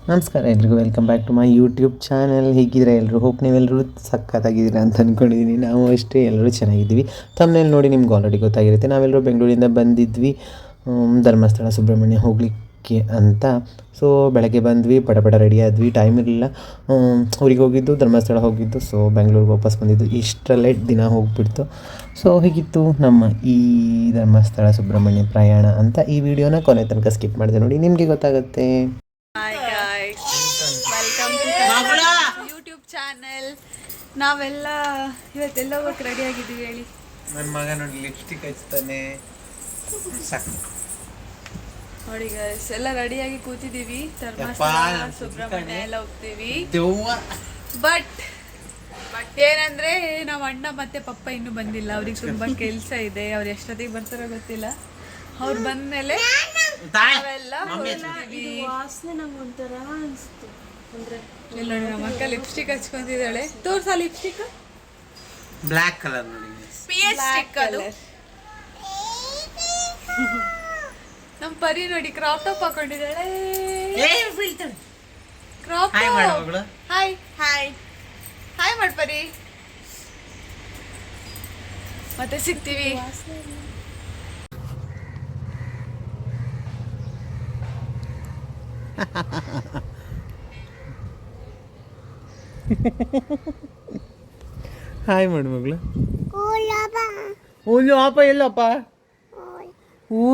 ನಮಸ್ಕಾರ ಎಲ್ರಿಗೂ, welcome back to my YouTube channel. ಹೇಗಿದ್ರೆ ಎಲ್ಲರೂ? ಹೋಪ್ ನೀವೆಲ್ಲರೂ ಸಖತ್ತಾಗಿದ್ದೀರಾ ಅಂತ ಅಂದ್ಕೊಂಡಿದ್ದೀನಿ. ನಾವು ಅಷ್ಟೇ ಎಲ್ಲರೂ ಚೆನ್ನಾಗಿದ್ದೀವಿ. ತಮ್ಮನೇಲಿ ನೋಡಿ ನಿಮ್ಗೆ ಆಲ್ರೆಡಿ ಗೊತ್ತಾಗಿರುತ್ತೆ, ನಾವೆಲ್ಲರೂ ಬೆಂಗಳೂರಿಂದ ಬಂದಿದ್ವಿ ಧರ್ಮಸ್ಥಳ ಸುಬ್ರಹ್ಮಣ್ಯ ಹೋಗಲಿಕ್ಕೆ ಅಂತ. ಸೊ ಬೆಳಗ್ಗೆ ಬಂದ್ವಿ, ಪಟ ರೆಡಿ ಆದ್ವಿ, ಟೈಮ್ ಇರಲಿಲ್ಲ. ಊರಿಗೆ ಹೋಗಿದ್ದು, ಧರ್ಮಸ್ಥಳ ಹೋಗಿದ್ದು, ಸೊ ಬೆಂಗಳೂರಿಗೆ ವಾಪಸ್ ಬಂದಿದ್ದು, ಇಷ್ಟರಲ್ಲೇ ದಿನ ಹೋಗಿಬಿಡ್ತು. ಸೊ ಹೇಗಿತ್ತು ನಮ್ಮ ಈ ಧರ್ಮಸ್ಥಳ ಸುಬ್ರಹ್ಮಣ್ಯ ಪ್ರಯಾಣ ಅಂತ ಈ ವಿಡಿಯೋನ ಕೊನೆ ತನಕ ಸ್ಕಿಪ್ ಮಾಡಿದೆ ನೋಡಿ, ನಿಮಗೆ ಗೊತ್ತಾಗುತ್ತೆ. Hi guys, welcome to YouTube channel. ನಾವೆಲ್ಲ ಇವತ್ತೆಲ್ಲ ಹೋಗಕ್ಕೆ ರೆಡಿ ಆಗಿದ್ದೀವಿ ಹೇಳಿ. ನನ್ನ ಮಗ ನೋಡಿ ಲಿಪ್ಸ್ಟಿಕ್ ಹಚ್ತಾನೆ. ನೋಡಿ ಗಾಯ್ಸ್, ಎಲ್ಲ ರೆಡಿಯಾಗಿ ಕೂತಿದ್ದೀವಿ. ಧರ್ಮಸ್ಥಳ ಸುಬ್ರಹ್ಮಣ್ಯ ಎಲ್ಲ ಹೋಗ್ತೀವಿ. ಬಟ್ ಏನಂದ್ರೆ ನಮ್ಮ ಅಣ್ಣ ಮತ್ತೆ ಪಪ್ಪ ಇನ್ನೂ ಬಂದಿಲ್ಲ. ಅವ್ರಿಗೆ ತುಂಬಾ ಕೆಲಸ ಇದೆ. ಅವ್ರು ಎಷ್ಟೊತ್ತಿಗೆ ಬರ್ತಾರೋ ಗೊತ್ತಿಲ್ಲ. ಅವ್ರು ಬಂದ್ಮೇಲೆ ಇಲ್ಲ ನೋಡಿ, ನಮ್ಮ ಅಕ್ಕ ಲಿಪ್ಸ್ಟಿಕ್ ಹಚ್ಕೊಂತಿದ್ದಾಳೆ. ತೋರ್ಸ ಲಿಪ್ಸ್ಟಿಕ್, ಬ್ಲ್ಯಾಕ್ ಕಲರ್ ನೋಡಿ, ನಮ್ಮ ಪರಿ ನೋಡಿ ಕ್ರಾಪ್ ಟಾಪ್ ಹಾಕೊಂಡಿದ್ದಾಳೆ. Crop hi hi hi hi ಮಾಡ್ ಪರಿ. ಮತ್ತೆ ಸಿಗ್ತೀವಿ. ಹಾಯ್ ಮಾಡು ಮಗಳು. ಓಲಿ ಅಪ್ಪ, ಎಲ್ಲಪ್ಪ?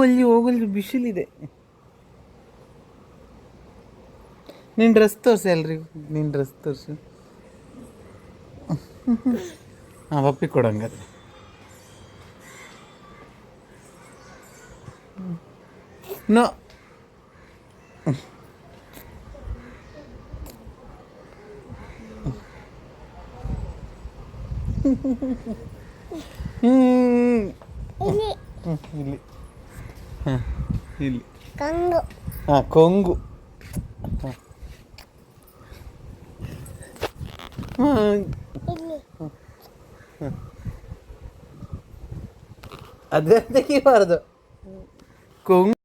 ಅಲ್ಲಿ ಹೋಗಲ್ರಿ, ಬಿಸಿಲಿದೆ. ನಿನ್ನ ಡ್ರೆಸ್ ತೋರಿಸಿ ಎಲ್ರಿಗೂ, ನಿನ್ನ ಡ್ರೆಸ್ ತೋರಿಸು. ಹಾಂ, ಪಪ್ಪಿ ಕೊಡಂಗಾದ್ರೆ. ನೋ, ಇಲ್ಲಿ ಹಾಂ, ಇಲ್ಲಿ ಹಾಂ, ಕೊಂಗು. ಅದೇ ತೆಗಿಬಾರ್ದು, ಕೊಂಗು.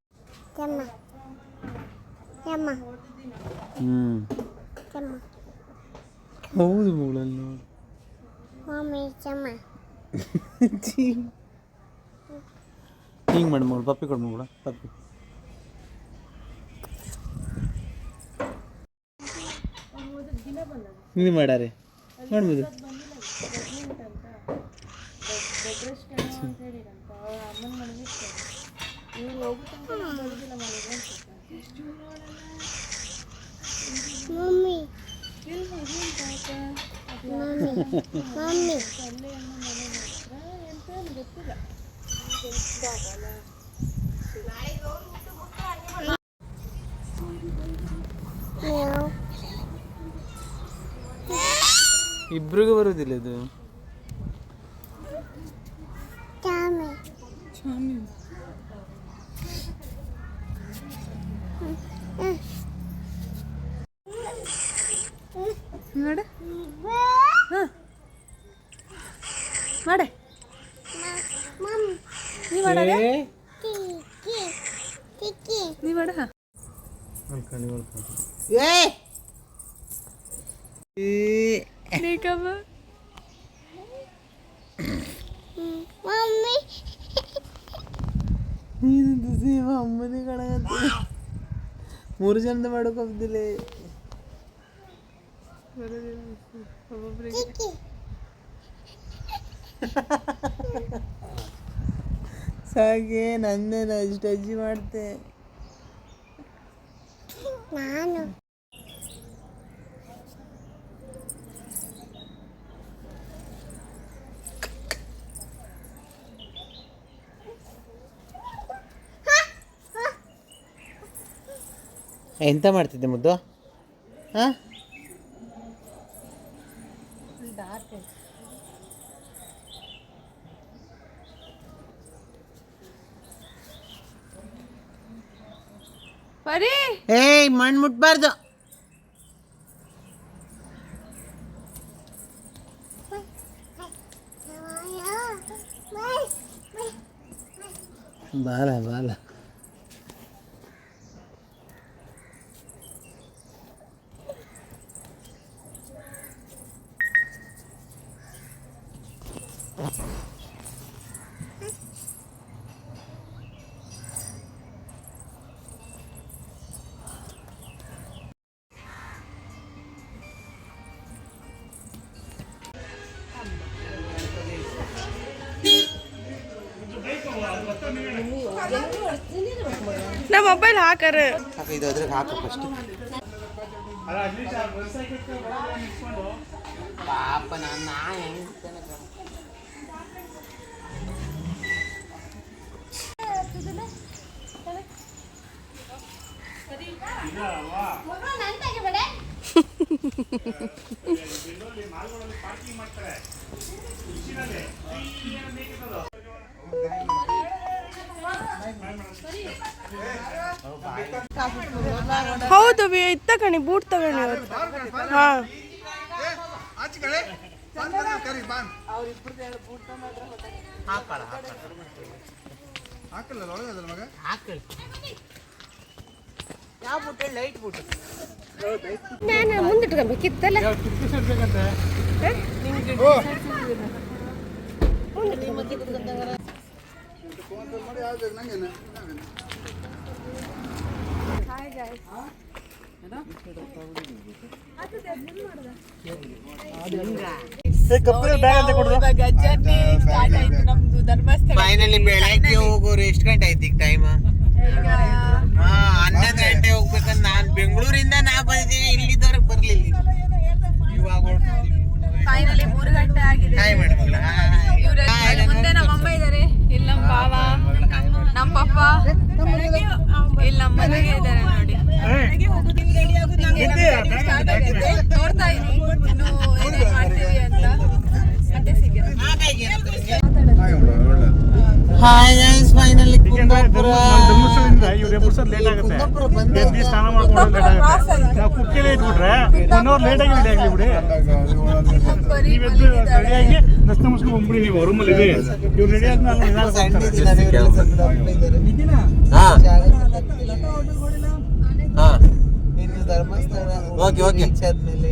ಹೌದು ಮಗಳಲ್ಲಿ ನೋಡಿ. ಹಿಂಗೆ ಮಾಡಿ ಮಗಳು, ಪಪ್ಪಿ ಕೊಡು ಮಗಳು, ಪಪ್ಪಿ. ಇದು ಮಾಡಾರೆ ಮಾಡ್ಬೋದು. ಇಬ್ರಿಗೂ ಬರುವುದಿಲ್ಲ ಇದು. ನೋಡ ಮಾಡೆ, ನೀ ಮಾಡ, ನೀ ಮಾಡ. ಅಮ್ಮನೇ ಕಣಗತ್ತೆ, 3 ಜನದ ಮಾಡೋಕ್ಕಾಗ್ದಿಲ್ಲ. ಸಾಗೆ ನನ್ನೇನು ಅಷ್ಟು ಅಜ್ಜಿ ಮಾಡ್ತೆ ನಾನು. ಎಂತ ಮಾಡ್ತಿದ್ದೆ ಮುದ್ದು? ಹಾಂ, ಪರಿ ಏಯ್ ಮಣ್ಣು ಮುಟ್ಬಾರ್ದು. ಬಾಲ ಬಾಲ ನಾ ಮೊಬೈಲ್ ಹಾಕರ ಇದು ಅದ್ರಾಗ ಹಾಕು ಫಸ್ಟ್. ಪಾಪ ನನ್ನ ಹೌದು ಇತ್ತ ಕಣಿ ಬೂಟ್ ತಗೊಂಡಿ ಹಾ ನಾನು ಮುಂದಿಟ್ಕೊಬೇಕಿತ್ತಲ್ಲ ಫೈನಲಿ ಬೆಳಗ್ಗೆ ಹೋಗೋರು ಎಷ್ಟು ಗಂಟೆ ಆಯ್ತು ಈಗ ಟೈಮ್? 11 ಗಂಟೆ ಹೋಗ್ಬೇಕಂತ ನಾನು ಬೆಂಗಳೂರಿಂದ ಬಂದಿದ್ದೀವಿ, ಇಲ್ಲಿದ್ದವ್ರಿಗೆ ಬರ್ಲಿಲ್ಲ. ಇವಾಗ ಫೈನಲಿ 3 ಗಂಟೆ ಆಗಿದೆ. ಮುಂದೆ ನಮ್ಮ ಅಮ್ಮ ಇದ್ದಾರೆ, ಇಲ್ಲಿ ನಮ್ಮ ಬಾವ, ನಮ್ಮ ಪಪ್ಪ, ಇಲ್ಲಿ ನಮ್ಮ ಮನೆಗೆ ಇದ್ದಾರೆ ನೋಡಿ. ನೋಡ್ತಾ ಇದ್ದೀನಿ ಇನ್ನು ಏನೇನ್ ಮಾಡ್ತೀವಿ ಅಂತ. ಮತ್ತೆ ಸಿಗೋಣ. Hi guys, finally Kundapura. ಸ್ನಾನ ಮಾಡ್ಕೊಂಡು ನಾವು ಕುಕ್ಕಿಲೇ ಇದ್ಬಿಟ್ರೆ ಲೇಟ್ ಆಗಿ ರೆಡಿ ಆಗ್ಲಿ ಬಿಡಿ. ನೀವೆದ್ದು ರೆಡಿಯಾಗಿ ದರ್ಶನ ಮುಗಿಸ್ಕೊಂಡು ಬಂದ್ಬಿಡಿ. ನೀವು ರೂಮಲ್ಲಿ ಇದೆ, ಇವ್ರು ರೆಡಿ ಆದ್ಮೇಲೆ ಧರ್ಮಸ್ಥಳ ಓಕೆ ಓಕೆ ಆದ್ಮೇಲೆ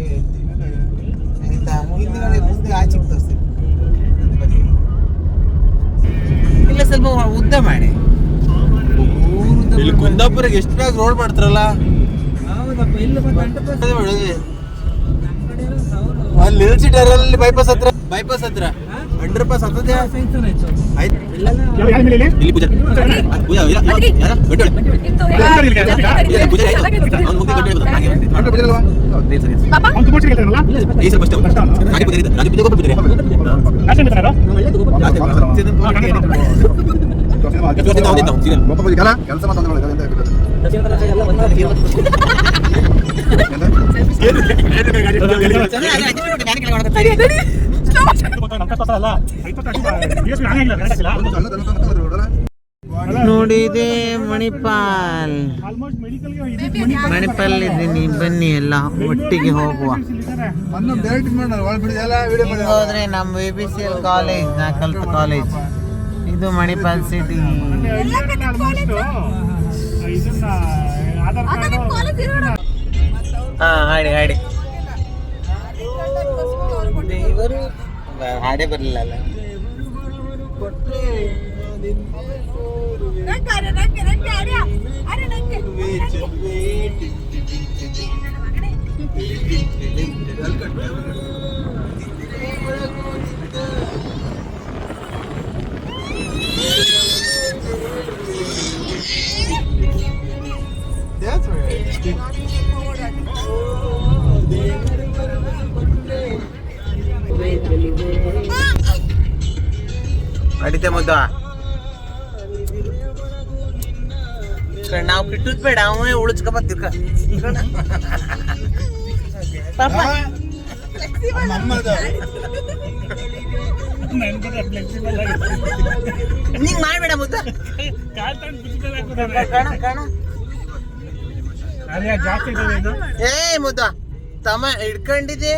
ಆಯ್ತಾ. ಮುಂದೆ ಆಚೆಗೆ ತೋರಿಸ್ತೀನಿ. ಇಲ್ಲ ಸ್ವಲ್ಪ ಉದ್ದ ಮಾಡಿ. ಇಲ್ಲಿ ಕುಂದಾಪುರಕ್ಕೆ ಎಷ್ಟು ಬೇಗ ರೋಡ್ ಮಾಡ್ತಾರಲ್ಲ. ಅಲ್ಲಿ ನಿಲ್ಸಿಟ್ಟಾರಲ್ಲಿ ಬೈಪಾಸ್ ಹತ್ರ ಅಂಡರ್ ಪಾಸ್ ಹತ್ತದೆ. ಇಲ್ಲಿ ಪೂಜಾ ಕೆಲಸ ನೋಡಿ ಇದೆ ಮಣಿಪಾಲ್. ಮಣಿಪಾಲ್ ಇದ್ದೀನಿ, ಬನ್ನಿ ಎಲ್ಲ ಒಟ್ಟಿಗೆ ಹೋಗುವ. ಹೋದ್ರೆ ನಮ್ಮ ABCL ಕಾಲೇಜ್, ನಾ ಕಲ್ತ ಕಾಲೇಜ್ ಇದು ಮಣಿಪಾಲ್ ಸಿಟಿ. ಹಾ ಹಾಡಿ ಹಾಡೇ ಬರಲಿಲ್ಲ ಅಲ್ಲ. ಅಡಿತೆ ಮುದ್ದ ನಾವು ಕಿಟ್ಟುದ್ ಬೇಡ, ಅವೇ ಉಳಿಸ್ಕೊಬತ್ತಿರ್ಕ. ನಿಂಗ್ ಮಾಡ್ಬೇಡ ಮುದ್ದ. ಏ ಮುದ್ದ ತಮ್ಮ ಹಿಡ್ಕೊಂಡಿದೆ.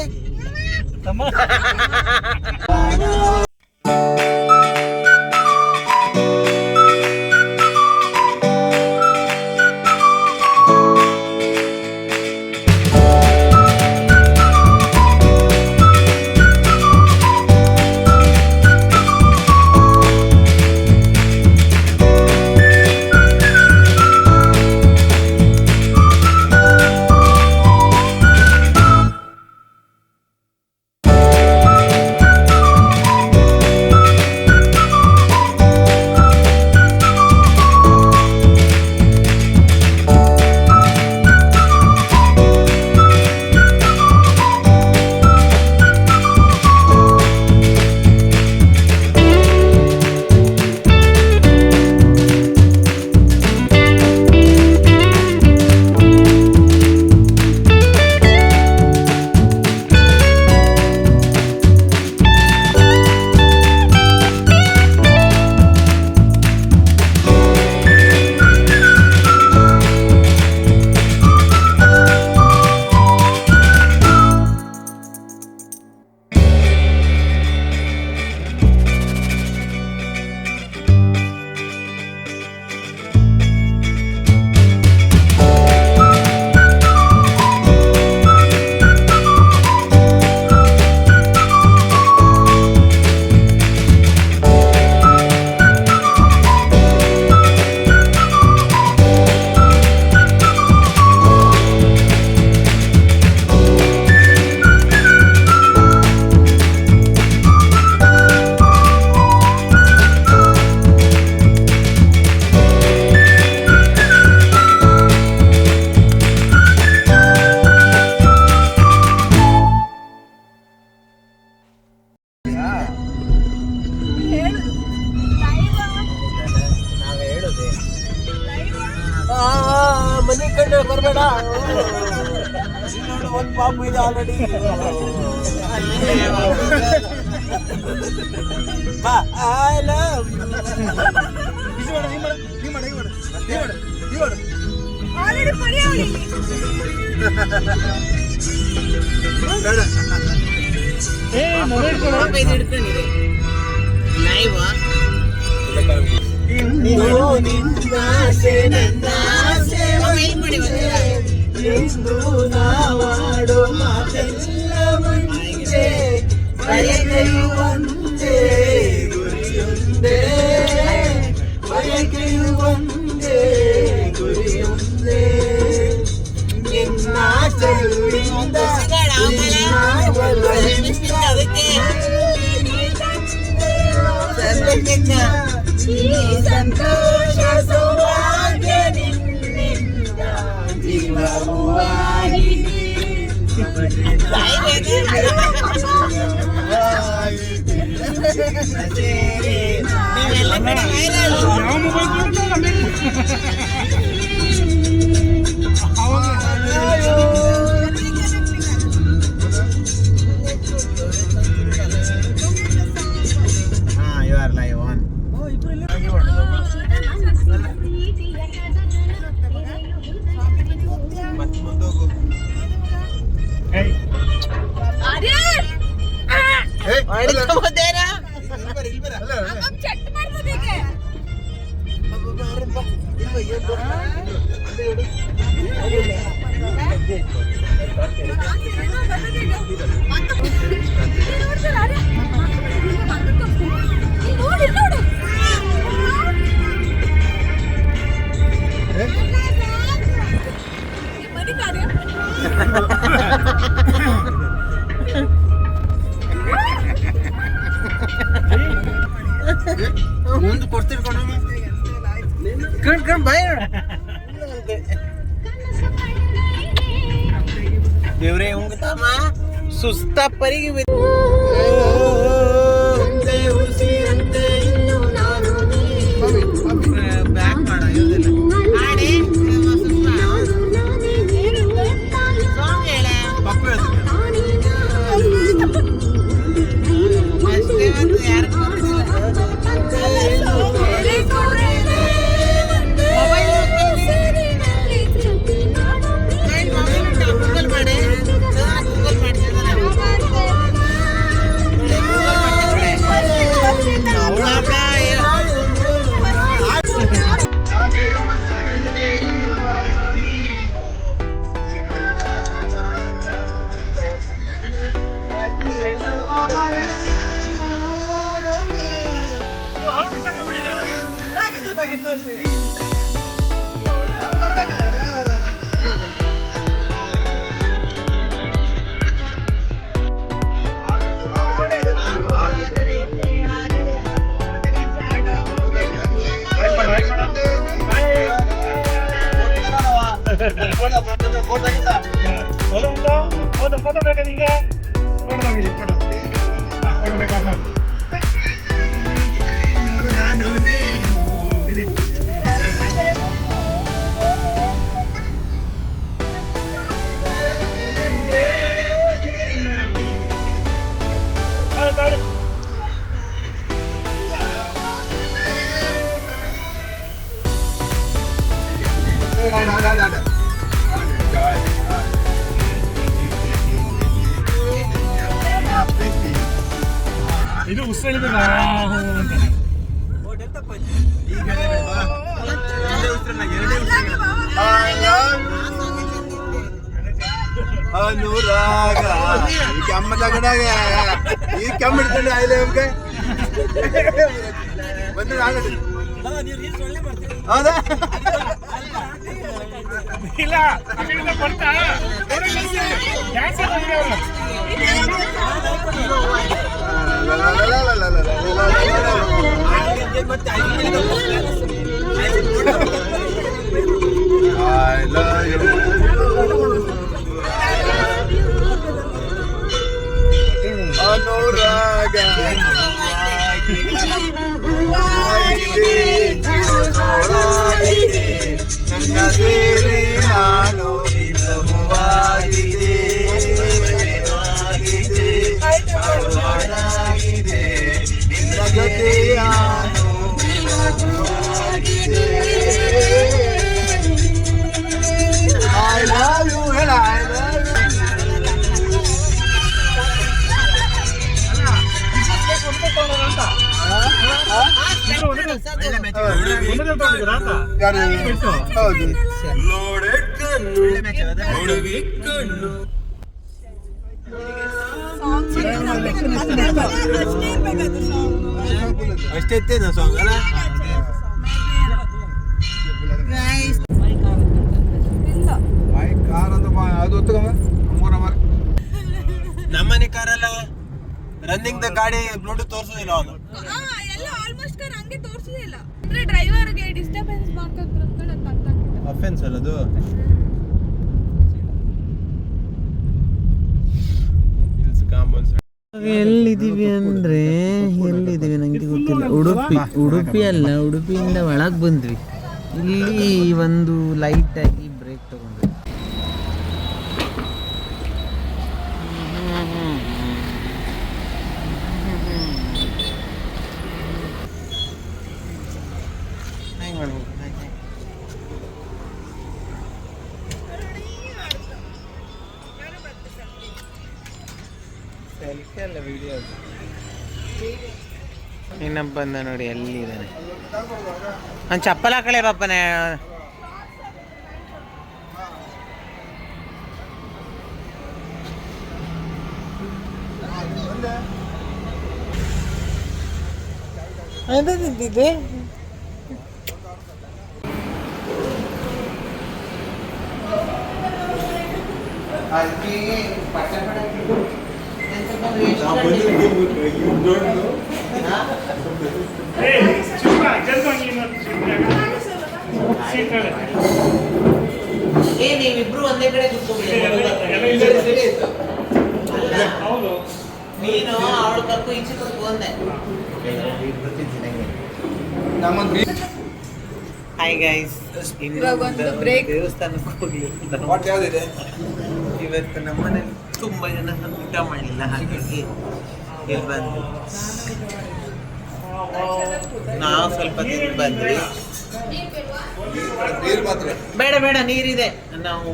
ಒಂದು ಪಾಪು ಇದೆ ಆಲ್ರೆಡಿ. ಐ ಲವ್ ಎಂದು ನಾವಾಡೋ ಮಾತೆಲ್ಲ ಒಂದೇ, ಬಯಕೆಯು ಒಂದೇ ಗುರಿಯೊಂದೇ, ಬಯಕೆಯು ಒಂದೇ ಗುರಿಯೊಂದೇ. ನಿನ್ನ ಚೆಲುವಿಂದ ಸಂತೋಷ ಸೌಭಾಗ್ಯ ನಿನ್ನಿಂದ ಜೀವವಾಗಿದೆ. You are live on. ಮುಂದೆ ಕೊಡ್ತೀವಿ ಕಣ್ ಭಯ ದೇವ್ರೆ ಉಂಗ್ತಾಮ ಸುಸ್ತ ಪರಿಗೆ ಬ್ಯಾಕ್ ಮಾಡ ಫೋಟೋ ಬೇಕಾ ನಿಂಗೆ? ಇದು ಉಸಿರು ಅನುರಾಗ ಈ ಕೆಮ್ಮ ತಗೊಂಡಾಗ ಈ ಕೆಮ್ಮ ಹಿಡ್ಕೊಂಡು ಆಯ್ಲೆ ನಮ್ಗೆ ಬಂದ್ರೆ ಹೌದಾ ಇಲ್ಲ ಬರ್ತಾ I love you. ಅನುರಾಗ ನನ್ನ ಸೇರಿ ನಾನು ಇಲ್ಲವಾಗಿದೆ ಅಷ್ಟೇ ಇತ್ತೇನ ಸಾಂಗ್ ಅಲ್ಲ ನಮ್ಮನೆ ಕಾರಲ್ಲ ರನ್ನಿಂಗ್ ದ ಗಾಡಿ ಬ್ಲೂಟೂತ್ ತೋರಿಸೋದಿಲ್ಲ ಅವನು ಎಲ್ಲ ಆಲ್ಮೋಸ್ಟ್ ಕಾರ್ ಹಂಗೆ ತೋರಿಸೋದಿಲ್ಲ ಅಂದ್ರೆ ಡ್ರೈವರ್ಗೆ ಡಿಸ್ಟರ್ಬೆನ್ಸ್ ಮಾಡ್ಕೊಂಡು ಅಂತ ಅಫೆನ್ಸ್ ಅಲ್ಲ ಅದು ಎಲ್ಲಿದ್ದೀವಿ ಅಂದ್ರೆ ಎಲ್ಲಿದ್ದೀವಿ ನಂಗೆ ಗೊತ್ತಿಲ್ಲ ಉಡುಪಿ ಅಲ್ಲ ಉಡುಪಿಯಿಂದ ಒಳಗೆ ಬಂದ್ವಿ ಇಲ್ಲಿ ಒಂದು ಲೈಟ್ ಆಗಿ ಬ್ರೇಕ್ ತಗೊಂಡ್ವಿ ಸೆಲ್ಫಿ ಅಲ್ಲ ವಿಡಿಯೋ ಇನ್ನೊಬ್ಬ ಬಂದ ನೋಡಿ ಎಲ್ಲಿದ್ದಾನೆ ನಾನು ಚಪ್ಪಲ್ ಹಾಕಳೆ ಪಾಪನೇ ಎಂತ ತಿಂತಿದ್ದೆ ನೀವಿಬ್ರು ಒಂದೇ ಕಡೆ ನೀನು ಅವಳು ಕರ್ಕು ಈಚೆ ಕರ್ಕು ಒಂದೇ ಹಾಯ್ ಗೈಸ್ ದೇವಸ್ಥಾನಕ್ಕೆ ಹೋಗ್ಲಿಲ್ಲ ಇವತ್ತು ನಮ್ಮನೇಲಿ ತುಂಬಾ ಜನ ಊಟ ಮಾಡಲಿಲ್ಲ ಹಾಗಾಗಿ ಇಲ್ಲಿ ಬಂದ್ವಿ ನಾವು ಸ್ವಲ್ಪ ತಿಂದು ಬಂದ್ವಿ ಬೇಡ ಬೇಡ ನೀರಿದೆ ನಾವು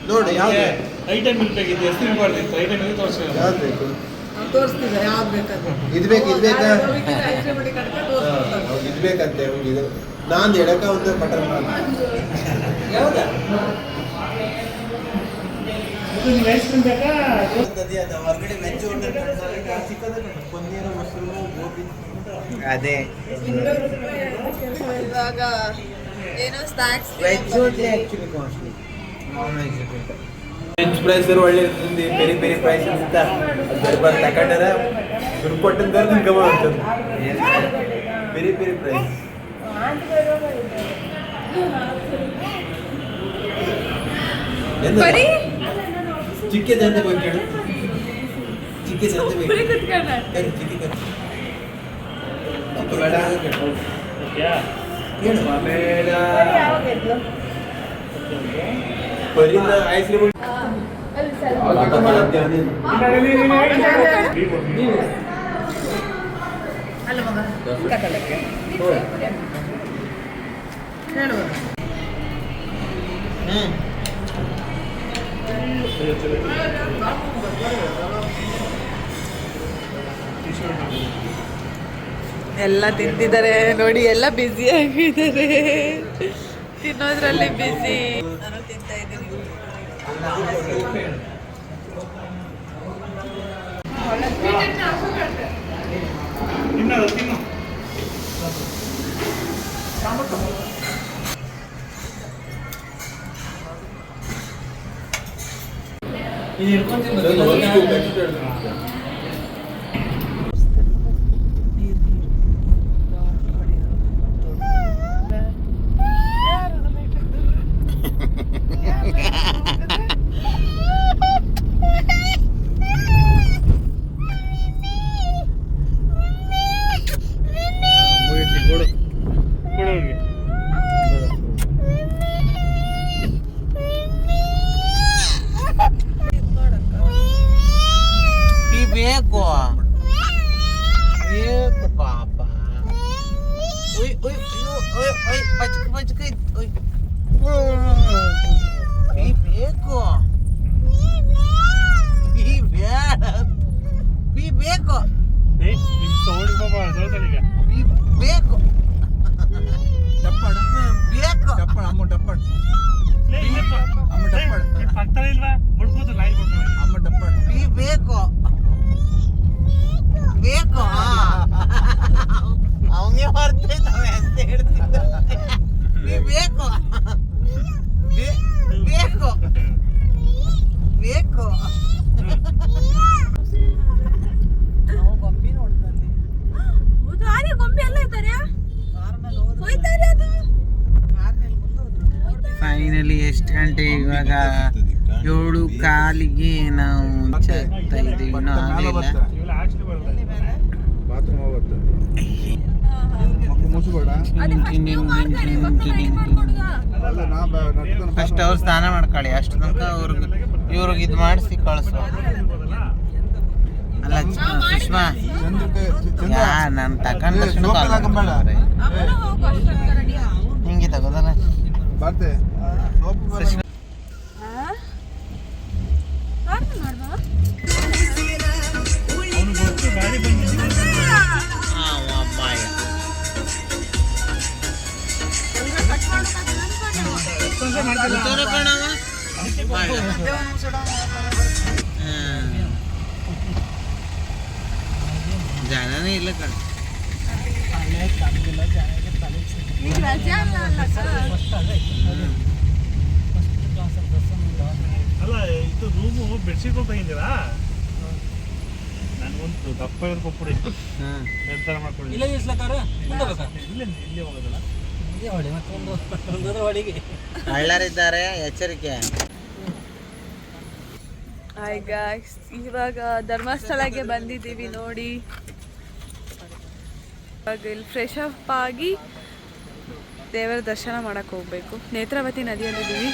ನೋಡಿ ಐಟಮ್ ಬೇಕಾಗಿತ್ತು ಎಷ್ಟು ತಿನ್ಬಾರ್ದಿತ್ತು ಐಟಮ್ ಇದು ತೋರಿಸ್ತಿದ್ದಾರೆ ಯಾವ್ದು ಬೇಕಾದ್ರೆ ಇದು ಬೇಕು ಇದು ಬೇಕಾ ಇದು ಬೇಕಂತೆ ಇದು ನಾನು ಎಡಕ ಒಂದು ಬಟರ್ ಯಾವ್ದಾ ಹೊರಗಡೆ veg hotel paneer mushroom gobi ಅದೇ ಇವಾಗ ಏನೋ ಸ್ನಾಕ್ಸ್ ವೆಜ್ ಹೋಟ್ಲೆ actually costly non veg veg price ಒಳ್ಳೆ ಇರ್ತದೆ ಬೇರೆ ಬೇರೆ ಪ್ರೈಸ್ ಅಂತ ಬರ್ಬರ್ ತಗೊಂಡಾರ ದುಡ್ಡು ಕೊಟ್ಟಂತ ಗಮ ಅಂತದ್ದು ಬೇರೆ ಬೇರೆ ಪ್ರೈಸ್ ಬರೀ ಚಿಕ್ಕ ಜನತೆ ಬಗ್ಗೆ ಕೇಳು ಚಿಕ್ಕ ಜನತೆ ಬರೀ ಬೇಕು ಕುತ್ಕೊಂಡ ಚಿಕ್ಕ ಬೇಡ ಕೇಳು ಬರೀನ ಐಸ್ ಕ್ರೀಮ್ ಅಲ್ಲ ಮಗ ಕಟ್ಟಲಕ್ಕೆ ಹೇಳುವ ಎಲ್ಲ ತಿಂತಿದ್ದಾರೆ ನೋಡಿ ಎಲ್ಲ ಬ್ಯುಸಿ ಆಗಿದ್ದಾರೆ ತಿನ್ನೋದ್ರಲ್ಲಿ ಬ್ಯುಸಿ ನಾನು ತಿಂತಾ ಇದ್ದೀನಿ ಇವಾಗ 7:15 ನಾವು ಚೆಲ್ತಾ ಇದ್ದೀವಿ. ಇನ್ನೂ ಆಗಿಲ್ಲ. ಇವೆಲ್ಲ ಆಕ್ಚುಲಿ ಬರಲ್ಲ ಬಾತ್ರೂಮ್ ಹೋಗುತ್ತೆ ಫಸ್ಟ್ ಅವ್ರು ಸ್ನಾನ ಮಾಡ್ಕೊಳ್ಳಿ, ಅಷ್ಟು ತನಕ ಇವ್ರಿಗೆ ಇದು ಮಾಡಿಸಿ ಕಳಿಸು. ಅಲ್ಲ ಸುಷ್ಮಾ, ನಾನು ತಗೊಂಡ ಹಿಂಗೆ ತಗೋದಲ್ಲ ಗಾಡಿ ಬಂದು ಜಾನೇ ಇಲ್ಲ ಕಣ. ಅಲ್ಲ ಇದು ರೂಮು ಬೆಡ್ಶೀಟ್ ತೆಗಿದ್ದೀರಾ? ನನಗೊಂದು ದಪ್ಪ ಕೊಟ್ಬಿಡಿ, ನಿರ್ಧಾರ ಮಾಡ್ಕೊಳ್ಳಿ. ಇಲ್ಲೇ ಹೋಗೋದಲ್ಲ, ಹಳ್ಳರಿದ್ದಾರೆ, ಎಚ್ಚರಿಕೆ. ಹಾಯ್ ಗಾಯ್ಸ್, ಇವಾಗ ಧರ್ಮಸ್ಥಳಕ್ಕೆ ಬಂದಿದ್ದೀವಿ ನೋಡಿ. ಇವಾಗ ಇಲ್ಲಿ ಫ್ರೆಶ್ ಅಪ್ ಆಗಿ ದೇವರ ದರ್ಶನ ಮಾಡಕ್ಕೆ ಹೋಗ್ಬೇಕು. ನೇತ್ರಾವತಿ ನದಿಯಲ್ಲಿದ್ದೀವಿ.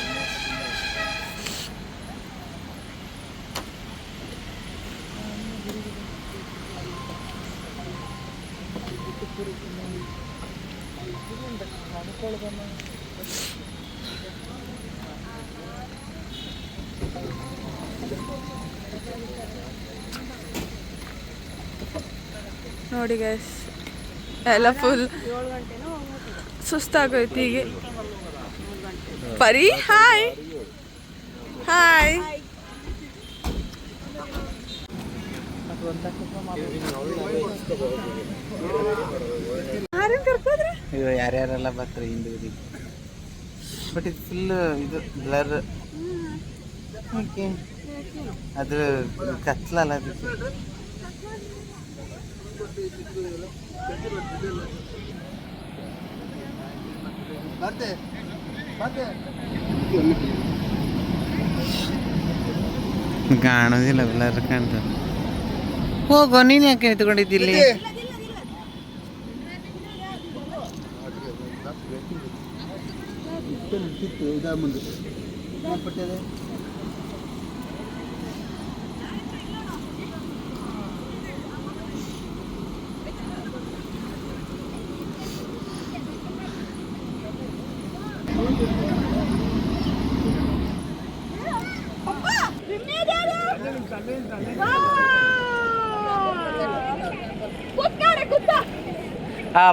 ನೋಡಿ ಗೈಸ್, ಎಲ್ಲ ಫುಲ್ ಸುಸ್ತಾಗೋಯ್ತು ಹೀಗೆ. ಪರಿ ಹಾಯ್ ಹಾಯ್. ಇವ ಯಾರ್ಯಾರೆಲ್ಲ ಬರ್ತಾರೆ ಹಿಂದೂರಿಗೆ, ಬಟ್ ಇದು ಫುಲ್ ಇದು ಬ್ಲರ್. ಓಕೆ, ಅದು ಕತ್ಲಲ್ಲ ಅದಕ್ಕೆ. ಕಾಣೋದಿಲ್ಲ, ಬ್ಲರ್ ಕಾಣ್ತದೆ. ಹೋಗೋ, ನೀನು ಯಾಕೆ ನಿಂತ್ಕೊಂಡಿದ್ದಿಲ್ಲಿ?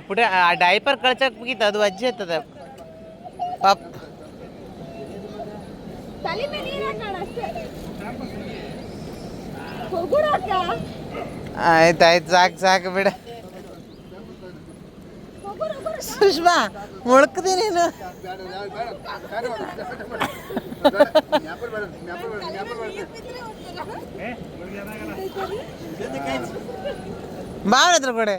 ಪುಟೆ ಆ ಡೈಪರ್ ಕಳ್ಸಕ್ ಮುಗೀತು, ಅದು ಅಜ್ಜಿ ಆಗ್ತದ ಪಾಪ್. ಆಯ್ತಾಯ್ತು, ಸಾಕು ಬಿಡ. ಸುಷ್ಮಾ ಮುಳ್ಕದಿ ನೀನು. ಬಾಳ ಹತ್ರ ಕೊಡೆ.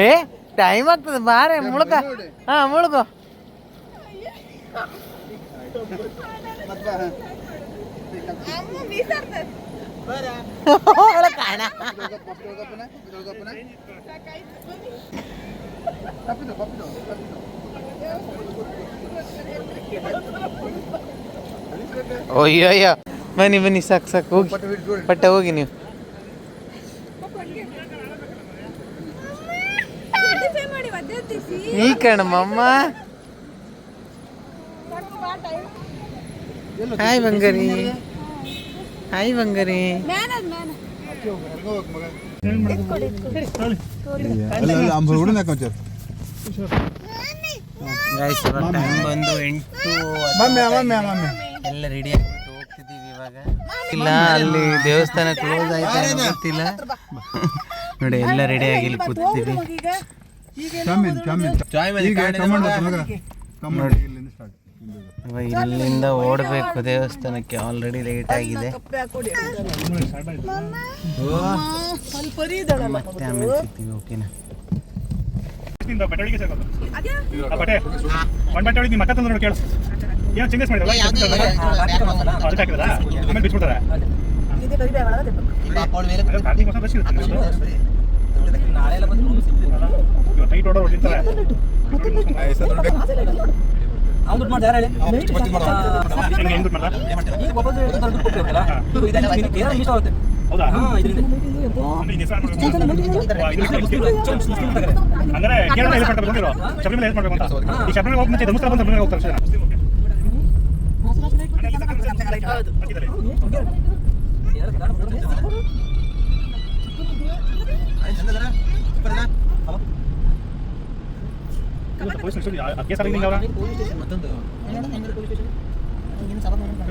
ಏ ಟೈಮ್ ಆಗ್ತದೆ, ಬಾರೆ ಮುಳುಕ. ಹಾ ಮುಳುಗು. ಕಾಣ ಅಯ್ಯಯ್ಯ, ಬನ್ನಿ ಸಾಕು ಹೋಗಿ, ಪಟ್ಟ ಹೋಗಿ ನೀವು. ಈ ಕಣಮ್ಮ. ಹಾಯ್ ಬಂಗಾರಿ, ಹಾಯ್ ಬಂಗಾರಿ. ಟೈಮ್ ಬಂದು 8. ಎಲ್ಲ ರೆಡಿ ಆಗಿಬಿಟ್ಟು ಹೋಗ್ತಿದ್ದೀವಿ ಇವಾಗ. ಇಲ್ಲ, ಅಲ್ಲಿ ದೇವಸ್ಥಾನ ಕ್ಲೋಸ್ ಆಯ್ತಾ ಗೊತ್ತಿಲ್ಲ ನೋಡಿ. ಎಲ್ಲ ರೆಡಿ ಆಗಿ ಇಲ್ಲಿ ಕೂತಿದ್ದೀವಿ. ಇಲ್ಲಿಂದ ಓಡಬೇಕು ದೇವಸ್ಥಾನಕ್ಕೆ. ಆಲ್ರೆಡಿ ಲೇಟ್ ಆಗಿದೆ. ಮತ್ತೆ ಆಮೇಲೆ ಸಿಗ್ತೀವಿ. ಓಕೆನಾ? ಬಟ್ಟೆ ನಿಮ್ಮ ಅಕ್ಕ ತಂದ್ರೆ ಕೇಳು. ಏನು ಚೇಂಜಸ್ ಮಾಡಿರಲ್ಲ ಅದಕ್ಕೆ ಹಾಕಿದಾರ ಆಮೇಲೆ ಬಿಚ್ಬಿಡ್ತಾರೆ. ಕಾರ್ತಿಕ್ ಮಾಸ ರಶ್ ಇರುತ್ತೆ ಟೈಟ್ ಓಡೋ ಹೊಡಿತಾರೆ. ಅವ್ನು ದುಡ್ಡು ಮಾಡ್ತಾರೆ ಹೇಳಿ ಹೆಂಗೆ ದುಡ್ಡು ಮಾಡಲ್ಲ ಹೌದಾ? ಅಂದ್ರೆ ಕೇರಳ ಹೇಳಿ ಮಾಡ್ತಾರೆ ಬಂದಿರೋ ಶಬರಿಮಲೆ ಹೇಳಿ ಮಾಡ್ಬೇಕು ಅಂತ. ಈ ಶಬರಿಮಲೆ ಹೋಗಿ ಮುಂಚೆ ಧರ್ಮಸ್ಥಳ ಬಂದು ಶಬರಿಮಲೆ ಹೋಗ್ತಾರೆ. ಕೇಸ್ ಆಗಿದೆ ಅವರ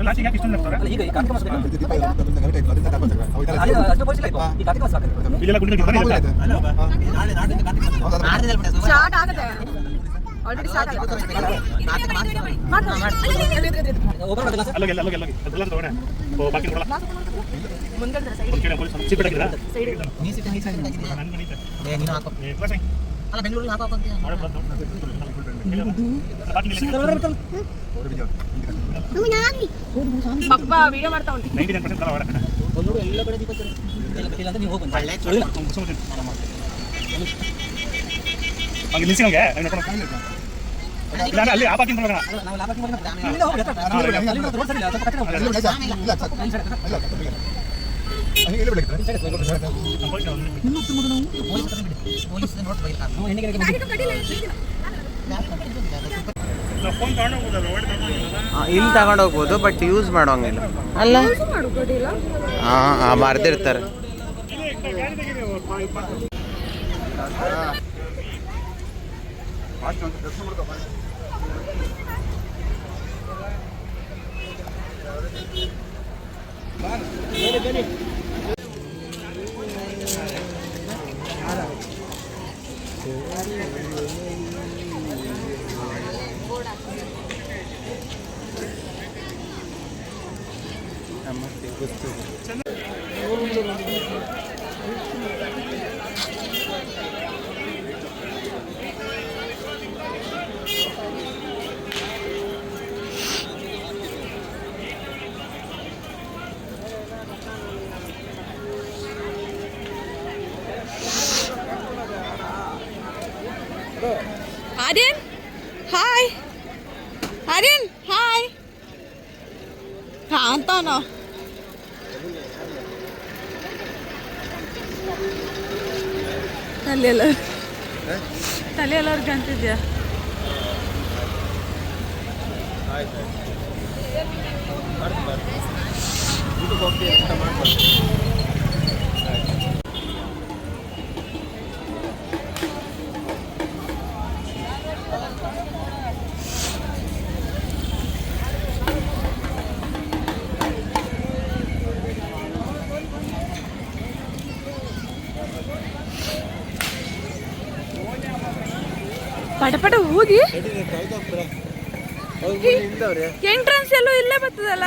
ಲಾಸ್ಟಿಗೆ ಯಾಕೆ ಇಷ್ಟು ಮಾಡ್ತಾರೆ? ಇಲ್ಲೆಲ್ಲ ಗುಂಡಿ ಸ್ಟಾರ್ಟ್ ಆಗುತ್ತೆ ಆಲ್ರೆಡಿ ಸ್ಟಾರ್ಟ್ ಆಗಿದೆ. ಅಲ್ಲೋಗಿ ಅದೆಲ್ಲ ತಗೊಂಡೆ ಬಾಕಿ ಕೊಡಲ್ಲ. ಮುಂದೆ ಸೈಡ್ ಪೊಲೀಸ್ ಸೀಟ್ ಬಿಟ್ಟಿದ್ದೀರಾ? ನೀ ಸೀಟ್ ಹೈ ಸೈಡ್ ಬಿಟ್ಟಿದ್ದೀರಾ? ನಾನು ಗಣಿತ ನೀನು ಹಾಕೋ ಅಲ್ಲ ಬೆಂಗಳೂರಿಗೆ ಹಾಕೋ ಅಂತ ಪಪ್ಪ ವಿಡಿಯೋ ಮಾಡ್ತಾ ಉಂಟು. 99% ಅಲ್ಲ ಅವರ ಒಂದು ಎಲ್ಲ ಕಡೆ ದೀಪ ಎಲ್ಲ ಕಟ್ಟಿಲ್ಲ ಅಂತ ನೀವು ಹೋಗಿ ಬಂದ ಹಂಗೆ ನಿಲ್ಸಿ ನಮಗೆ ಇಲ್ಲ ಅಲ್ಲಿ ಆ ಪಾಕಿಂಗ್ ಬರೋಣ. ನಾವು ಲಾಭಕ್ಕೆ ಹೋಗೋಣ. ಇಲ್ಲ ಹೋಗಿ ಅಲ್ಲಿ ರೋಡ್ ಸರಿ ಇಲ್ಲ ಸ್ವಲ್ಪ ಕಟ್ಟಡ ಹೋಗಿ ಇಲ್ಲಿ ತಗೊಂಡು ಹೋಗ್ಬೋದು, ಬಟ್ ಯೂಸ್ ಮಾಡೋಂಗಿಲ್ಲ ಅಲ್ಲ. ಬರ್ದಿರ್ತಾರೆ. ಆರ್ಯನ್ ಹಾಯ್. ಆರ್ಯನ್ ಹಾಯ್. ಅಂತವನ ತಲೆ ಎಲ್ಲರಿಗೂ ಅಂತಿದ್ಯಾ? ಪಟ ಹೋಗಿ ಎಂಟ್ರನ್ಸ್ ಎಲ್ಲೂ ಇಲ್ಲೇ ಬರ್ತದಲ್ಲ.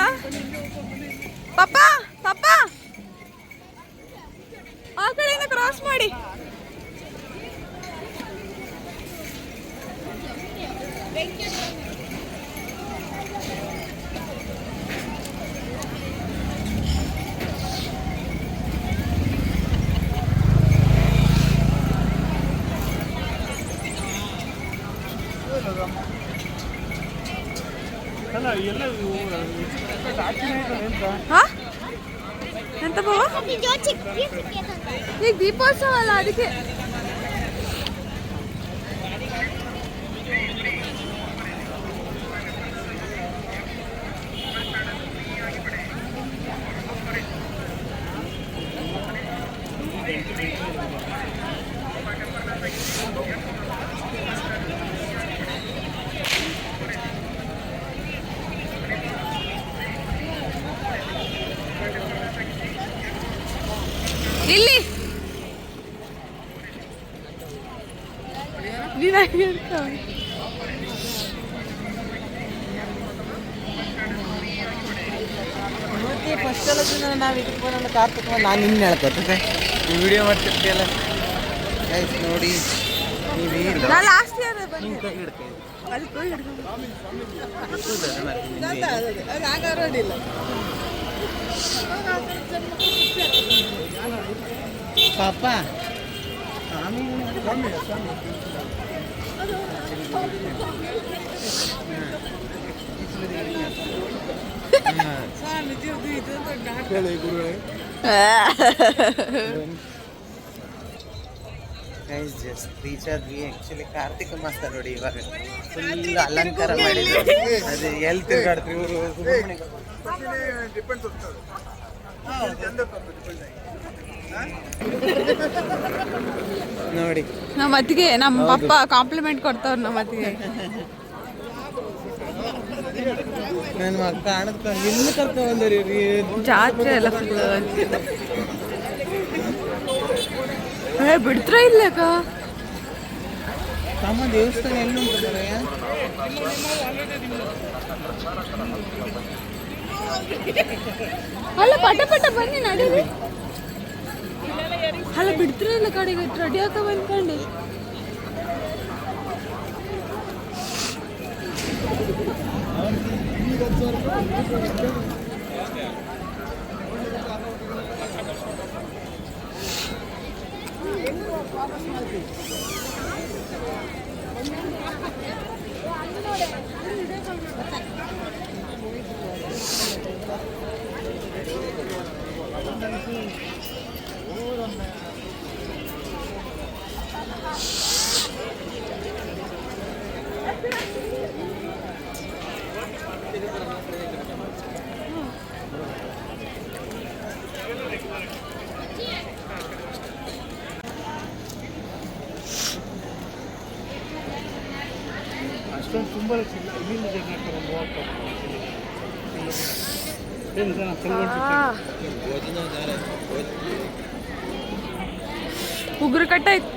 ಪಪ್ಪ ಪಪ್ಪ ಆ ಕಡೆಯಿಂದ ಕ್ರಾಸ್ ಮಾಡಿ. ಎಂತ ಬಾವ ಈಗ ದೀಪೋತ್ಸವ ಅಲ್ಲ ಅದಕ್ಕೆ. ಇಲ್ಲಿ ಫಸ್ಟ್ ಎಲ್ಲ ನಾವು ಇದಕ್ಕೆ ನನ್ನ ಕಾರ್ ತಗೊಂಡು ನಾನು ನಿನ್ನ ಹೇಳ್ಕೊತೆ ಈ ವಿಡಿಯೋ ಮಾಡ್ತಿರ್ತೀಯಲ್ಲ ಗೈಸ್ ನೋಡಿ ನೀವು ನಾ ಲಾಸ್ಟ್ ಇಯರ್ ನಿಮ್ಮ ಕೈ ಹಿಡ್ಕೊ ಅದಕ್ಕೂ ಪಾಪ ಗೈಸ್ ಜಸ್ಟ್ ರೀಚ್ ಆದ್ವಿ ಆ್ಯಕ್ಚುಲಿ ಕಾರ್ತಿಕ ಮಾಸ ನೋಡಿ ಇವಾಗ ಫುಲ್ ಅಲಂಕಾರ ಮಾಡಿದ್ರು ಅದೇ ಎಲ್ಲಿ ತಿರ್ಗಾಡ್ತೀವಿ ಇವರು ನೋಡಿ ನಮ್ಮ ಅತ್ತಿಗೆ ನಮ್ಮ ಪಪ್ಪ ಕಾಂಪ್ಲಿಮೆಂಟ್ ಕೊಡ್ತಾವ್ರು ನಮ್ಮ ಅತ್ತಿಗೆ. ನನ್ನ ಮಗ ಕಾಣದ್ ಇನ್ನು ಕರ್ಕೊಂಡ್ ಬಂದರಿ ಜಾತ್ರೆ ಎಲ್ಲ ಫುಲ್ ಬಿಡ್ತ್ರ ಇಲ್ಲಕ್ಕ ತಮ್ಮ ದೇವಸ್ಥಾನ ಎಲ್ಲಿ ಉಂಟು ಅಲ್ಲ ಪಟ ಪಟ ಬನ್ನಿ ನಡೀರಿ. ಅಲ್ಲ ಬಿಡ್ತ್ರ ಇಲ್ಲ ಕಡೆಗೆ ರೆಡಿ ಹಾಕ ಬಂದ್ಕೊಂಡು ಅಷ್ಟೊಂದು ತುಂಬ ಇಲ್ಲಿಂದ ಜನ ಆಗ್ತಾರೆ 30 ಉಗುರು ಕಟ್ಟ ಐತಿ.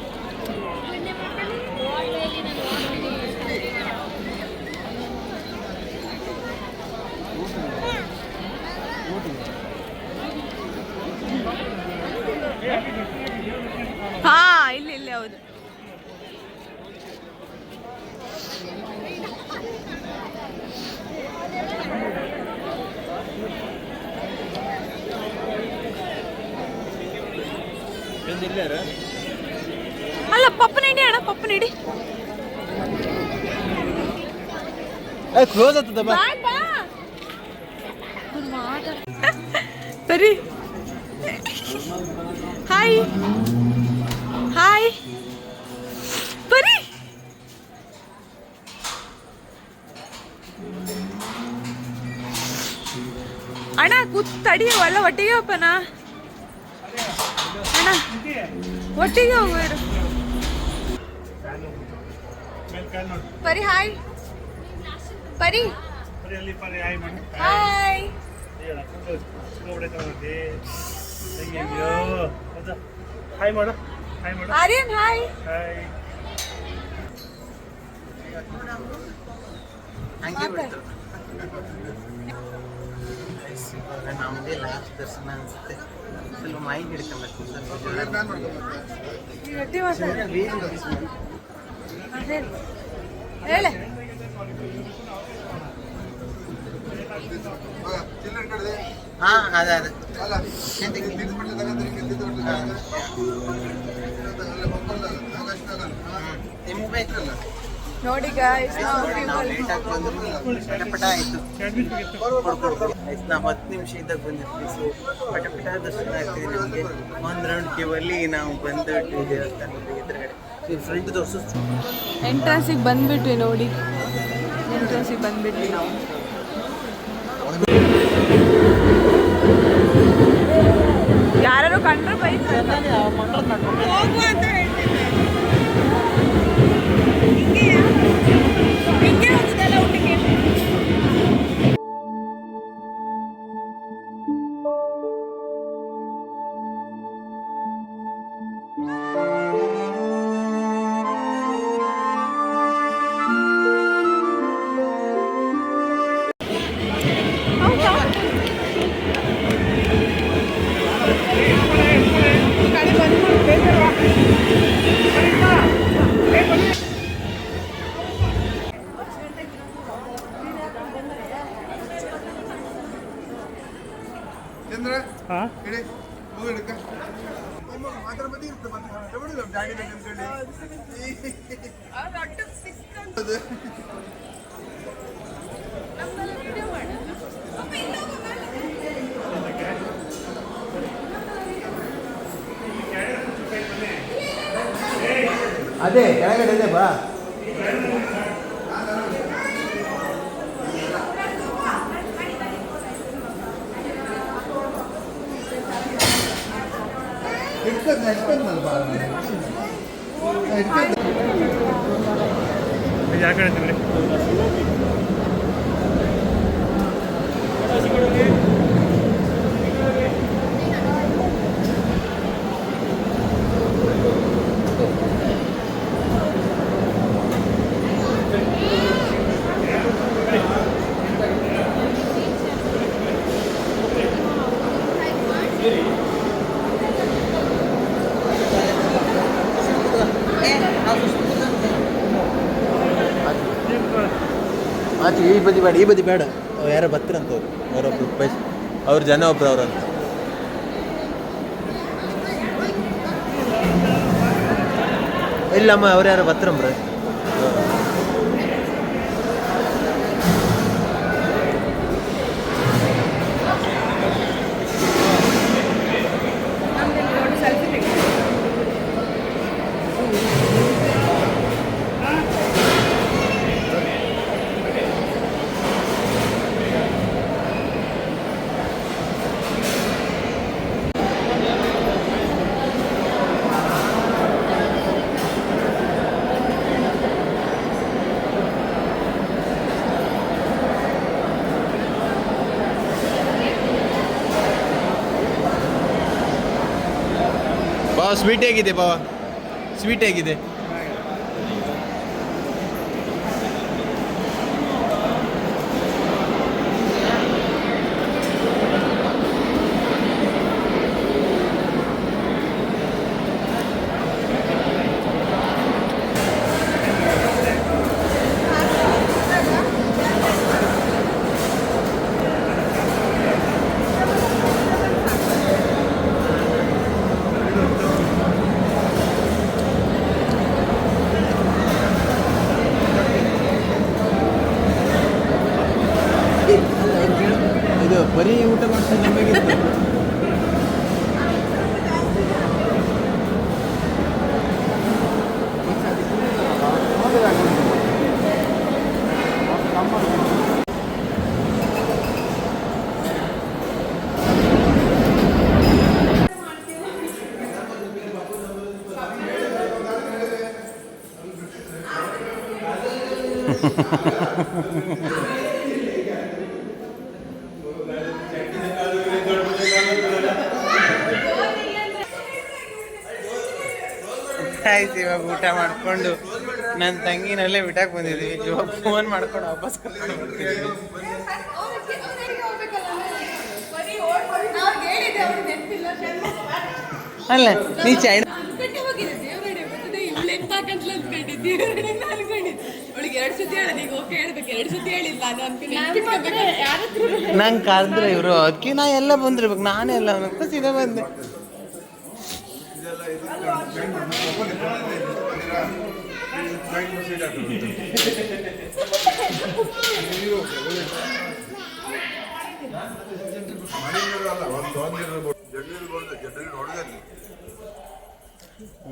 ಹಾ ಇಲ್ಲಿ ಇಲ್ಲಿ ಹೌದು. ಅಲ್ಲ ಪಪ್ಪನ ಇಡಿ ಅಣ್ಣ, ಪಪ್ಪನ ಇಡಿ. ಕ್ಲೋಸ್ ಆಗ್ತದ ಸರಿ ಹಾಯ್ ಹಾಯ್ ಬರಿ. ಅಣ್ಣ ಕೂತ್ ತಡಿ ಒಳ್ಳೆ ಒಟ್ಟಿಗೆ ಹೋಗ್ಪನ ಅಣ್ಣ, ಒಟ್ಟಿಗೆ ಹೋಗೋರು. ಪರಿ ಹಾಯ್ ಪರಿ ಹಾಯ್. ಹಾಯ್ ಮಾಡು, ಹಾಯ್ ಮಾಡು, ಆರ್ಯನ್ ಹಾಯ್. ಹಾಯ್. ಹಂಗೆ ಬಿಡ್ತು. ನಮ್ಮದೇ ಲಾಸ್ಟ್ ದರ್ಶನ ಅನ್ಸುತ್ತೆ. ಸ್ವಲ್ಪ ಮೈ ಹಿಡ್ಕೊಬೇಕು ಹೇಳೆ. ಹಾ ಅದೇ ಅದೇ ನಿಮ್ಗೆ ಬೇಕಲ್ಲ ನೋಡಿ ಗಾಯ್ಸ್, ನಾವು ಲೇಟಾಗಿ ಬಂದ್ರು ಪಟಪಟ ಆಯಿತು. ನಾವು 10 ನಿಮಿಷ ಇದ್ದಾಗ ಬಂದಿರ್ತೀವಿ. ಸೊ ಪಟಪಟ ದರ್ಶನ ಆಗ್ತಿದೆ ನಮಗೆ. ಒಂದು ರೌಂಡ್ ಕ್ಯೂವಲ್ಲಿ ನಾವು ಬಂದುಬಿಟ್ಟು ದೇವಸ್ಥಾನದ ಎದುರುಗಡೆ ಫ್ರಂಟ್ ತೋರಿಸು. ಎಂಟ್ರೆನ್ಸಿಗೆ ಬಂದ್ಬಿಟ್ವಿ ನೋಡಿ, ಎಂಟ್ರೆನ್ಸಿಗೆ ಬಂದ್ಬಿಟ್ವಿ ನಾವು. ಯಾರು ಕಂಡ್ರೆ ಬೈಕ್ ಹೋಗುವ ಅಂತ ಹೇಳ್ತಿದ್ದೆ. ಹಿಂಗೆ ಹೋಗುದಲ್ಲ ಊಟಕ್ಕೆ. ಹಾಂ ಅದೇ ಕೆಳಗಡೆ ಇದೆ ಬಾ. ಯಾವ ಕಡೆ ತಿಂದ್ರಿ? ಆಚೆ ಈ ಬದಿ ಬೇಡ, ಈ ಬದಿ ಬೇಡ. ಯಾರೋ ಬರ್ತಿರಂತವ್ರು, ಅವರೊಬ್ರು ಅವ್ರ ಜನ ಒಬ್ರು ಅವ್ರಂತ. ಇಲ್ಲಮ್ಮ, ಅವ್ರು ಯಾರೋ ಬರ್ತಾರಂಬ್ರ. ಸ್ವೀಟ್ ಹೇಗಿದೆ ಬಾವ? ಸ್ವೀಟ್ ಹೇಗಿದೆ? ಇದು ಬರೀ ಊಟ ಮಾಡ್ತಾರೆ ನಮಗಿತ್ತು. ಆಯ್ತು, ಇವಾಗ ಊಟ ಮಾಡಿಕೊಂಡು ನನ್ನ ತಂಗಿನಲ್ಲೇ ಬಿಟ್ಟಕ್ಕೆ ಬಂದಿದ್ವಿ. ಇವಾಗ ಫೋನ್ ಮಾಡ್ಕೊಂಡು ವಾಪಸ್ ಕರ್ಕೊಂಡು ಬರ್ತಿದ್ವಿ. ಅಲ್ಲ ನೀ ಚೈನ ನಂಗೆ ಕರೆದ್ರೆ ಇವರು ಅದಕ್ಕೆ ನಾ ಎಲ್ಲ ಬಂದಿರ್ಬೇಕು. ನಾನೇ ಎಲ್ಲ ಅವನಂತ ಸೀದಾ ಬಂದೆ.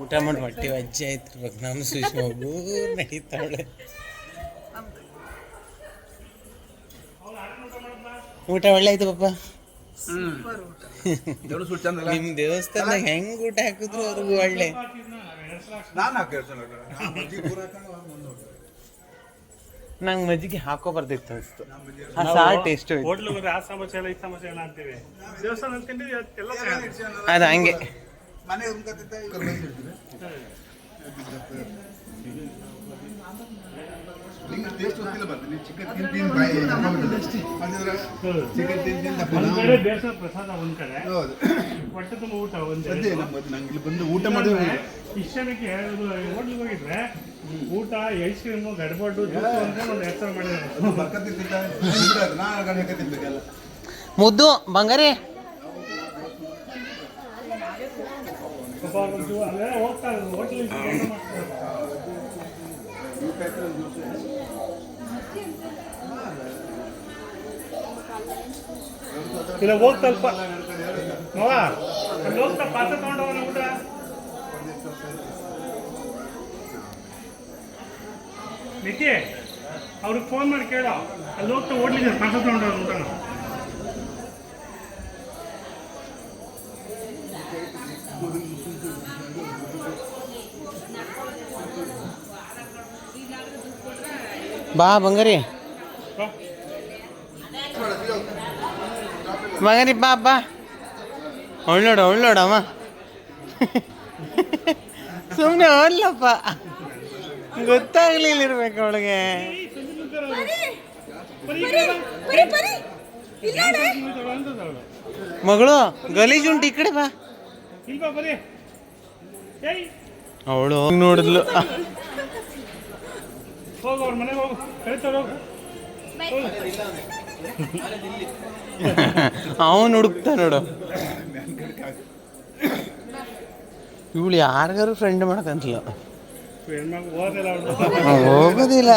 ಊಟ ಮಾಡಿ ಹೊಟ್ಟೆ ವಜ್ಜೆ ಆಯ್ತಿರ್ಬೇಕು. ನಮ್ಮ ಸುಷ್ಮಾ ನಡೀತಾಳೆ. ಊಟ ಒಳ್ಳೆ ಆಯ್ತು ಪಪ್ಪ. ನಿಮ್ ದೇವಸ್ಥಾನದಾಗ ಹೆಂಗ್ ಊಟ ಹಾಕಿದ್ರು ಅವ್ರಿಗೂ ಒಳ್ಳೆ. ನಂಗೆ ಮಜ್ಜಿಗೆ ಹಾಕೋ ಬರ್ದಿತ್ತು ಅನಿಸ್ತು. ಟೇಸ್ಟ್ ಅದು ಹಂಗೆ. ಪ್ರಸಾದ ಒಂದ್ ಕಡೆ, ಹೊಟ್ಟೆ ತುಂಬ ಊಟ ಒಂದೇ. ನಂಗೆ ಬಂದು ಊಟ ಮಾಡಿ ಇಷ್ಟಕ್ಕೆ ಹೋಟ್ಲಿಗೆ ಹೋಗಿದ್ರೆ ಊಟ ಐಸ್ ಕ್ರೀಮು ಗಡ್ಬಡ್ಡು ಅಂತ ಒಂದು ಹೆಸರು ಮಾಡಿದ್ದಾರೆ. ಮುದ್ದು ಬಂಗಾರಿ ಅಲ್ಲೇ ಹೋಗ್ತಾರೆ ಹೋಟ್ಲಿಗೆ ಇಲ್ಲ ಹೋಗಿ ಸ್ವಲ್ಪ ನೋಡ ಅಲ್ಲಿ ಹೋಗ್ತಾ ಪಾತ್ರ ತಗೊಂಡು ಹೋಗೋಣ ಊಟ ನಿತ್ಯ ಅವ್ರಿಗೆ ಫೋನ್ ಮಾಡಿ ಕೇಳೋ ಅಲ್ಲಿ ಹೋಗ್ತಾ ಓಡ್ಲಿಕ್ಕೆ ಪಾತ್ರ ತಗೊಂಡು ಹೋಗೋಣ ಊಟನ ಬಾ ಬಂಗಾರಿ ಬಂಗಾರಿ ಬಾ ಬಾ ಒಳ್ಳೋಡಮ್ಮ ಸುಮ್ಮನೆ ಅವಲ್ಲಪ್ಪ ಗೊತ್ತಾಗ್ಲಿಲ್ಲ ಇರ್ಬೇಕು ಅವಳಿಗೆ ಮಗಳು ಗಲೀಜುಂಟು ಈ ಕಡೆ ಬಾ ಅವಳು ನೋಡಿದ್ಲು ಹೋಗು ಅವ್ರ ಮನೆಗೆ ಹೋಗು ಕರಿತಾರೆ ಹೋಗು ಅವನು ಹುಡುಕ್ತಾ ನೋಡು ಇವಳು ಯಾರಿಗಾರು ಫ್ರೆಂಡ್ ಮಾಡಕಂತಲ್ಲ ಹೆಣ್ಮಗು ಹೋಗೋದಿಲ್ಲ ಹೋಗೋದಿಲ್ಲ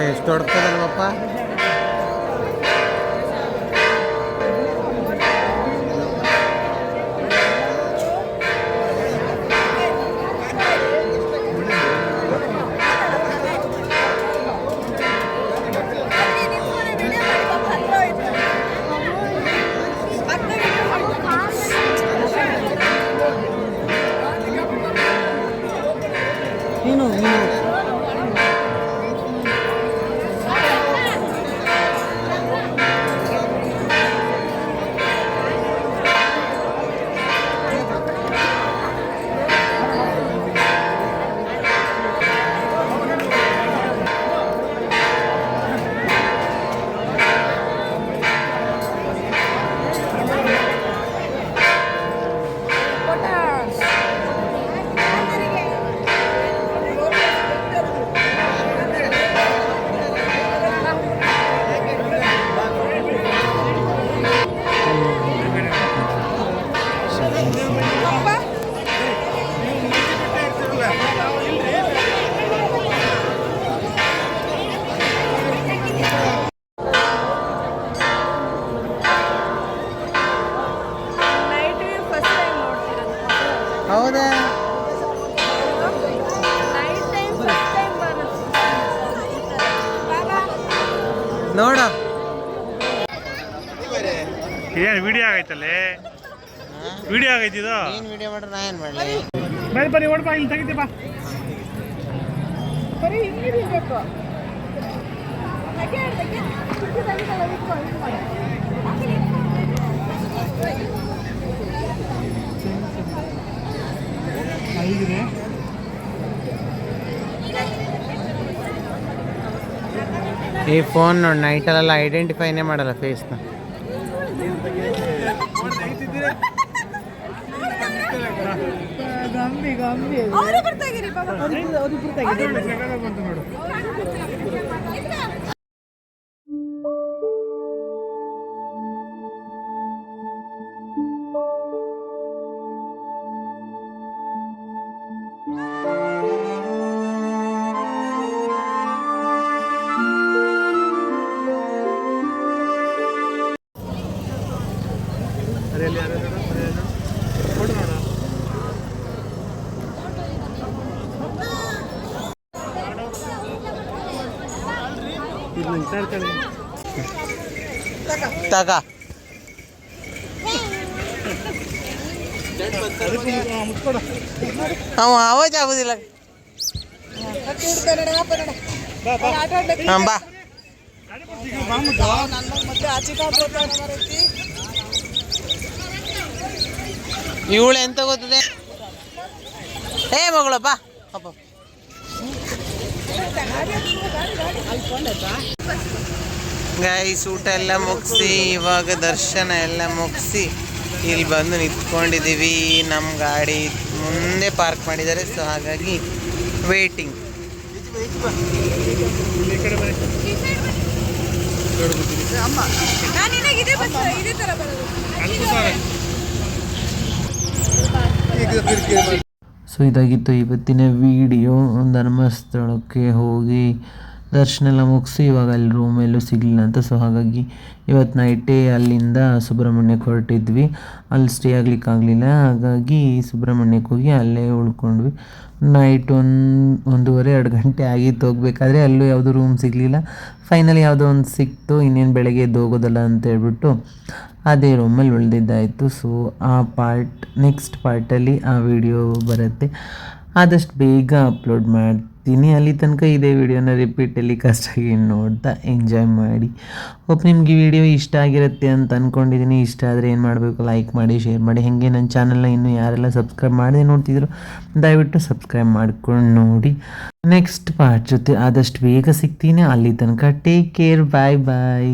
ಎಷ್ಟು ಹೊಡ್ತದಲ್ವಪ್ಪ ನೀನು ಹೌದಾ ನೋಡ ಏನು ವಿಡಿಯೋ ಆಗೈತಲ್ಲೇ ವಿಡಿಯೋ ಆಗೈತಿದು ಏನು ವಿಡಿಯೋ ಮಾಡ್ರೆ ನಾ ಏನು ಮಾಡಲಿ ಬನ್ನಿ ಬನ್ನಿ ಓಡ್ಬಾ ಇಲ್ಲಿ ತೆಗಿತೀವಿ ಬಾ ಈ ಫೋನ್ ನೋಡಿ ನೈಟಲ್ಲೆಲ್ಲ ಐಡೆಂಟಿಫೈನೇ ಮಾಡಲ್ಲ ಫೇಸ್ನ ಗಂಭೀರ ಅವರು ಬರ್ತಾ ಇದ್ದೀರಿ ಬಾಬಾ. ತಗ ಅವ ಆವಾಜ್ ಆಗೋದಿಲ್ಲ. ಹಾಂ ಬಾ. ಇವಳು ಎಂತ ಗೊತ್ತದೆ ಏ ಮಗಳು ಬಾ ಅಪ್ಪ. ಗೈಸ್ ಊಟ ಎಲ್ಲ ಮುಗಿಸಿ ಇವಾಗ ದರ್ಶನ ಎಲ್ಲ ಮುಗಿಸಿ ಇಲ್ಲಿ ಬಂದು ನಿಂತ್ಕೊಂಡಿದ್ದೀವಿ. ನಮ್ಮ ಗಾಡಿ ಮುಂದೆ ಪಾರ್ಕ್ ಮಾಡಿದ್ದಾರೆ, ಸೊ ಹಾಗಾಗಿ ವೇಟಿಂಗ್. ನಾನು ನಿನಗೆ ಇದೇ ಥರ ಬರೋದು. ಸೊ ಇದಾಗಿತ್ತು ಇವತ್ತಿನ ವಿಡಿಯೋ. ಧರ್ಮಸ್ಥಳಕ್ಕೆ ಹೋಗಿ ದರ್ಶನ ಎಲ್ಲ ಮುಗಿಸಿ ಇವಾಗ ಅಲ್ಲಿ ರೂಮ್ ಎಲ್ಲೂ ಸಿಗಲಿಲ್ಲ ಅಂತ, ಸೊ ಹಾಗಾಗಿ ಇವತ್ತು ನೈಟೇ ಅಲ್ಲಿಂದ ಸುಬ್ರಹ್ಮಣ್ಯಕ್ಕೆ ಹೊರಟಿದ್ವಿ. ಅಲ್ಲಿ ಸ್ಟೇ ಆಗಲಿಕ್ಕಾಗಲಿಲ್ಲ, ಹಾಗಾಗಿ ಸುಬ್ರಹ್ಮಣ್ಯಕ್ಕೆ ಹೋಗಿ ಅಲ್ಲೇ ಉಳ್ಕೊಂಡ್ವಿ. ನೈಟ್ 1:30-2 ಗಂಟೆ ಆಗಿತ್ತು ಹೋಗ್ಬೇಕಾದ್ರೆ. ಅಲ್ಲೂ ಯಾವುದೂ ರೂಮ್ ಸಿಗಲಿಲ್ಲ. ಫೈನಲಿ ಯಾವುದೋ ಒಂದು ಸಿಕ್ತು, ಇನ್ನೇನು ಬೆಳಗ್ಗೆ ಎದ್ದು ಹೋಗೋದಲ್ಲ ಅಂತ ಹೇಳ್ಬಿಟ್ಟು ಅದೇ ರೂಮಲ್ಲಿ ಉಳಿದಿದ್ದಾಯಿತು. ಸೊ ಆ ನೆಕ್ಸ್ಟ್ ಪಾರ್ಟಲ್ಲಿ ಆ ವಿಡಿಯೋ ಬರುತ್ತೆ, ಆದಷ್ಟು ಬೇಗ ಅಪ್ಲೋಡ್ ಮಾಡ್ತೀನಿ. ಅಲ್ಲಿ ತನಕ ಇದೇ ವಿಡಿಯೋನ ರಿಪೀಟಲ್ಲಿ ಕಷ್ಟಾಗಿ ನೋಡ್ತಾ ಎಂಜಾಯ್ ಮಾಡಿ. ಹೋಪ್ ನಿಮ್ಗೆ ಈ ವಿಡಿಯೋ ಇಷ್ಟ ಆಗಿರುತ್ತೆ ಅಂತ ಅಂದ್ಕೊಂಡಿದ್ದೀನಿ. ಇಷ್ಟ ಆದರೆ ಏನು ಮಾಡಬೇಕು, ಲೈಕ್ ಮಾಡಿ, ಶೇರ್ ಮಾಡಿ. ಹಾಗೆ ನನ್ನ ಚಾನಲ್ನ ಇನ್ನೂ ಯಾರೆಲ್ಲ ಸಬ್ಸ್ಕ್ರೈಬ್ ಮಾಡದೆ ನೋಡ್ತಿದ್ರು ದಯವಿಟ್ಟು ಸಬ್ಸ್ಕ್ರೈಬ್ ಮಾಡ್ಕೊಂಡು ನೋಡಿ. ನೆಕ್ಸ್ಟ್ ಪಾರ್ಟ್ ಜೊತೆ ಆದಷ್ಟು ಬೇಗ ಸಿಗ್ತೀನಿ. ಅಲ್ಲಿ ತನಕ ಟೇಕ್ ಕೇರ್, ಬಾಯ್ ಬಾಯ್.